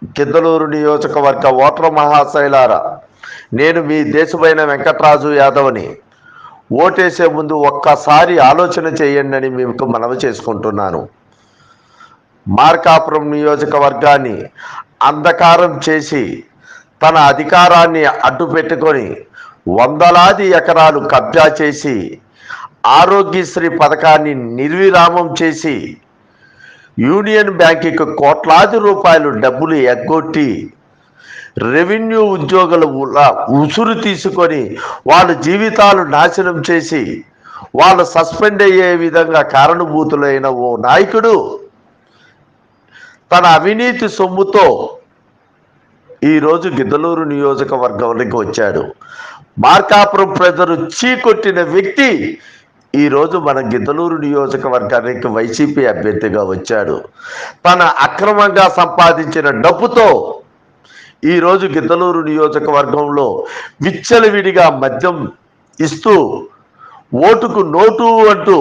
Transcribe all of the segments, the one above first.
గిద్దలూరు నియోజకవర్గ ఓటర్ మహాశైలారా, నేను మీ దేశమైన వెంకట్రాజు యాదవ్ని. ఓటేసే ముందు ఒక్కసారి ఆలోచన చేయండి అని మీకు మనవి చేసుకుంటున్నాను. మార్కాపురం నియోజకవర్గాన్ని అంధకారం చేసి తన అధికారాన్ని అడ్డుపెట్టుకొని వందలాది ఎకరాలు కబ్జా చేసి ఆరోగ్యశ్రీ పథకాన్ని నిర్విరామం చేసి యూనియన్ బ్యాంకుకి కోట్లాది రూపాయలు డబ్బులు ఎగ్గొట్టి రెవెన్యూ ఉద్యోగుల ఉసురు తీసుకొని వాళ్ళ జీవితాలు నాశనం చేసి వాళ్ళు సస్పెండ్ అయ్యే విధంగా కారణభూతులైన ఓ నాయకుడు తన అవినీతి సొమ్ముతో ఈరోజు గిద్దలూరు నియోజకవర్గంలోకి వచ్చాడు. మార్కాపురం ప్రజలు చీకొట్టిన వ్యక్తి ఈరోజు మన గిద్దలూరు నియోజకవర్గానికి వైసీపీ అభ్యర్థిగా వచ్చాడు. తన అక్రమంగా సంపాదించిన డబ్బుతో ఈరోజు గిద్దలూరు నియోజకవర్గంలో విచ్చలవిడిగా మద్యం ఇస్తూ ఓటుకు నోటు అంటూ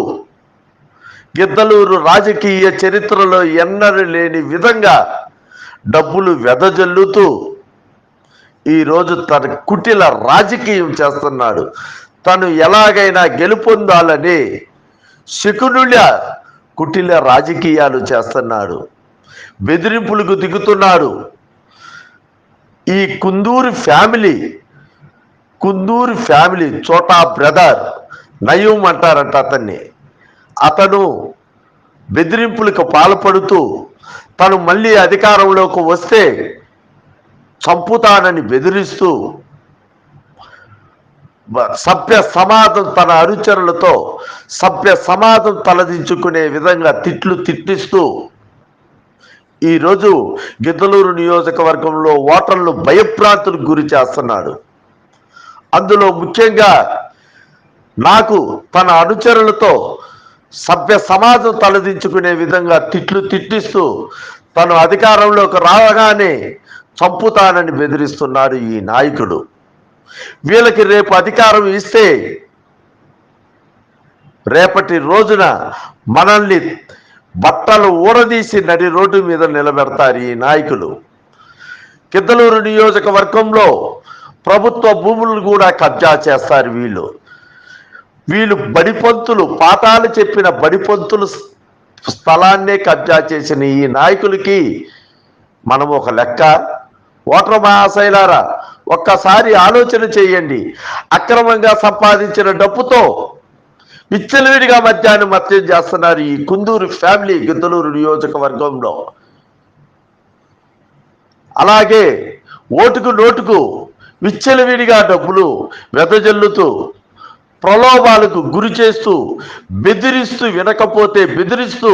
గిద్దలూరు రాజకీయ చరిత్రలో ఎన్నడూ లేని విధంగా డబ్బులు వెదజల్లుతూ ఈరోజు తన కుటిల రాజకీయం చేస్తున్నాడు. తను ఎలాగైనా గెలుపొందాలని శకునుల కుటిల రాజకీయాలు చేస్తున్నాడు. బెదిరింపులకు దిగుతున్నాడు. ఈ కుందూరు ఫ్యామిలీ చోటా బ్రదర్ నయం అంటారంట అతన్ని. అతను బెదిరింపులకు పాల్పడుతూ తను మళ్ళీ అధికారంలోకి వస్తే చంపుతానని బెదిరిస్తూ సభ్య సమాజం తన అనుచరులతో సభ్య సమాజం తలదించుకునే విధంగా తిట్టిస్తూ ఈరోజు గిద్దలూరు నియోజకవర్గంలో ఓటర్లు భయభ్రాంతులకు గురి చేస్తున్నాడు. అందులో ముఖ్యంగా నాకు తన అనుచరులతో సభ్య సమాజం తలదించుకునే విధంగా తిట్టిస్తూ తను అధికారంలోకి రాగానే చంపుతానని బెదిరిస్తున్నాడు ఈ నాయకుడు. వీళ్ళకి రేపు అధికారం ఇస్తే రేపటి రోజున మనల్ని బట్టలు ఊరదీసి నడి రోడ్డు మీద నిలబెడతారు ఈ నాయకులు. గిద్దలూరు నియోజకవర్గంలో ప్రభుత్వ భూములను కూడా కబ్జా చేస్తారు వీళ్ళు బడిపంతులు పాఠాలు చెప్పిన బడిపంతులు స్థలాన్నే కబ్జా చేసిన ఈ నాయకులకి మనం ఒక లెక్క. ఓటర్ మహాశైలారా, ఒక్కసారి ఆలోచన చేయండి. అక్రమంగా సంపాదించిన డబ్బుతో విచ్చలవిడిగా మద్యం చేస్తున్నారు ఈ కుందూరు ఫ్యామిలీ గిద్దలూరు నియోజకవర్గంలో. అలాగే ఓటుకు నోటుకు విచ్చలవిడిగా డబ్బులు వెదజల్లుతూ ప్రలోభాలకు గురి చేస్తూ బెదిరిస్తూ వినకపోతే బెదిరిస్తూ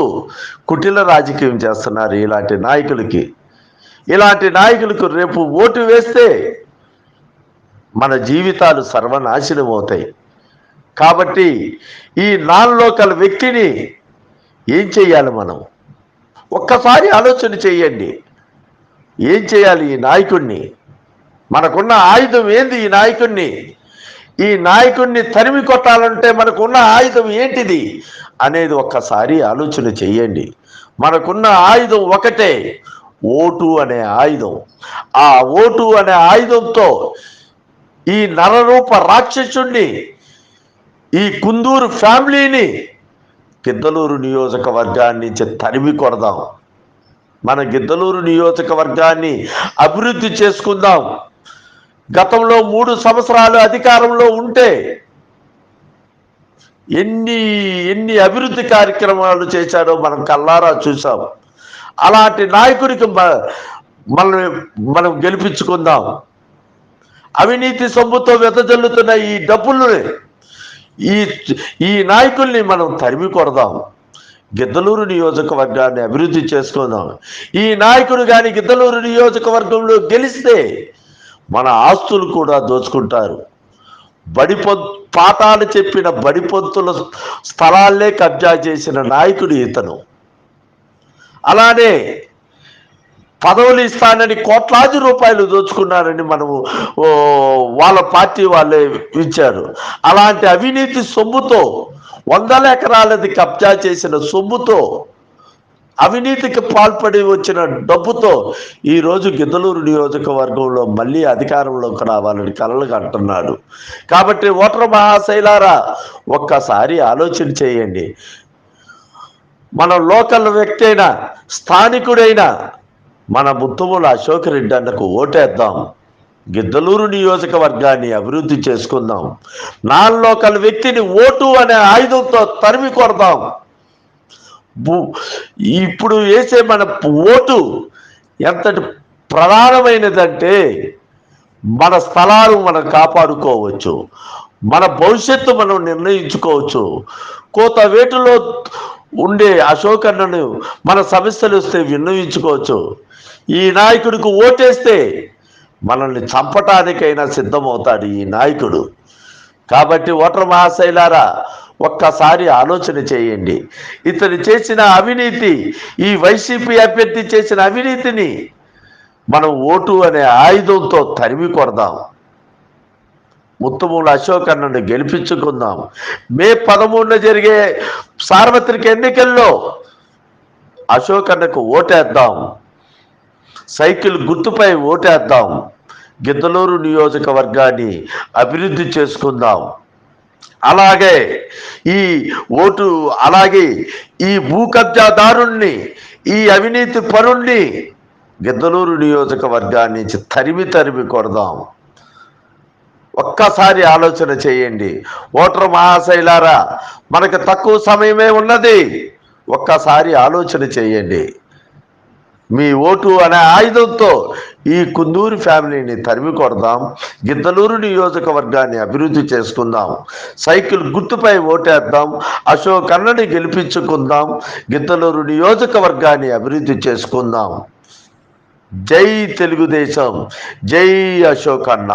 కుటిల రాజకీయం చేస్తున్నారు ఇలాంటి నాయకులకు రేపు ఓటు వేస్తే మన జీవితాలు సర్వనాశనం అవుతాయి. కాబట్టి ఈ నాన్ లోకల్ వ్యక్తిని ఏం చేయాలి? మనం ఒక్కసారి ఆలోచన చేయండి. ఏం చేయాలి ఈ నాయకుడిని? మనకున్న ఆయుధం ఏంది? ఈ నాయకుడిని తరిమి కొట్టాలంటే మనకున్న ఆయుధం ఏంటిది అనేది ఒక్కసారి ఆలోచన చేయండి. మనకున్న ఆయుధం ఒకటే, ఓటు అనే ఆయుధం. ఆ ఓటు అనే ఆయుధంతో ఈ నరరూప రాక్షసుణ్ణి, ఈ కుందూరు ఫ్యామిలీని గిద్దలూరు నియోజకవర్గాన్ని నుంచి తరిమి కొడదాం. మన గిద్దలూరు నియోజకవర్గాన్ని అభివృద్ధి చేసుకుందాం. గతంలో 3 సంవత్సరాలు అధికారంలో ఉంటే ఎన్ని అభివృద్ధి కార్యక్రమాలు చేశాడో మనం కల్లారా చూసాం. అలాంటి నాయకుడికి మనం గెలిపించుకుందాం. అవినీతి సొమ్ముతో వెదజల్లుతున్న ఈ డబ్బుల్ని ఈ నాయకుల్ని మనం తరిమి కొడదాం. గిద్దలూరు నియోజకవర్గాన్ని అభివృద్ధి చేసుకుందాం. ఈ నాయకుడు కానీ గిద్దలూరు నియోజకవర్గంలో గెలిస్తే మన ఆస్తులు కూడా దోచుకుంటారు. పాఠాలు చెప్పిన బడిపొంతుల స్థలాలే కబ్జా చేసిన నాయకుడు ఇతను. అలానే పదవులు ఇస్తానని కోట్లాది రూపాయలు దోచుకున్నారని మనము వాళ్ళ పార్టీ వాళ్ళే ఇచ్చారు. అలాంటి అవినీతి సొమ్ముతో 100 ఎకరాలది కబ్జా చేసిన సొమ్ముతో అవినీతికి పాల్పడి వచ్చిన డబ్బుతో ఈరోజు గిద్దలూరు నియోజకవర్గంలో మళ్ళీ అధికారంలోకి రావాలని కలలు కంటున్నాడు. కాబట్టి ఓటర్ మహాశైలారా, ఒక్కసారి ఆలోచన చేయండి. మన లోకల్ వ్యక్తి అయినా, స్థానికుడైనా మన ముత్తుముల అశోక్ రెడ్డి అన్నకు ఓటేద్దాం. గిద్దలూరు నియోజకవర్గాన్ని అభివృద్ధి చేసుకుందాం. నాన్ లోకల్ వ్యక్తిని ఓటు అనే ఆయుధంతో తరిమి కొడదాం. ఇప్పుడు వేసే మన ఓటు ఎంతటి ప్రధానమైనదంటే మన స్థలాలు మనం కాపాడుకోవచ్చు, మన భవిష్యత్తు మనం నిర్ణయించుకోవచ్చు. కోతవేటులో ఉండే అశోక్ అన్నను మన సమస్యలు వస్తే విన్నవించుకోవచ్చు. ఈ నాయకుడికి ఓటేస్తే మనల్ని చంపటానికైనా సిద్ధమవుతాడు ఈ నాయకుడు. కాబట్టి ఓటర్ మహాశైలారా, ఒక్కసారి ఆలోచన చేయండి. ఇతను చేసిన అవినీతి, ఈ వైసీపీ అభ్యర్థి చేసిన అవినీతిని మనం ఓటు అనే ఆయుధంతో తరిమి కొడదాం. ముత్తుమూల అశోక్ అన్నను గెలిపించుకుందాం. మే 13న జరిగే సార్వత్రిక ఎన్నికల్లో అశోక్ అన్నకు ఓటేద్దాం. సైకిల్ గుర్తుపై ఓటేద్దాం. గిద్దలూరు నియోజకవర్గాన్ని అభివృద్ధి చేసుకుందాం. అలాగే ఈ భూ కబ్జాదారుణ్ణి, ఈ అవినీతి పరుణ్ణి గిద్దలూరు నియోజకవర్గాన్ని నుంచి తరిమి కొడదాం. ఒక్కసారి ఆలోచన చేయండి. ఓటర్ మహాశైలారా, మనకు తక్కువ సమయమే ఉన్నది. ఒక్కసారి ఆలోచన చేయండి. మీ ఓటు అనే ఆయుధంతో ఈ కుందూరి ఫ్యామిలీని తరిమి కొడదాం. గిద్దలూరు నియోజకవర్గాన్ని అభివృద్ధి చేసుకుందాం. సైకిల్ గుర్తుపై ఓటేద్దాం. అశోక్ అన్నని గెలిపించుకుందాం. గిద్దలూరు నియోజకవర్గాన్ని అభివృద్ధి చేసుకుందాం. జై తెలుగుదేశం, జై అశోక్ అన్న.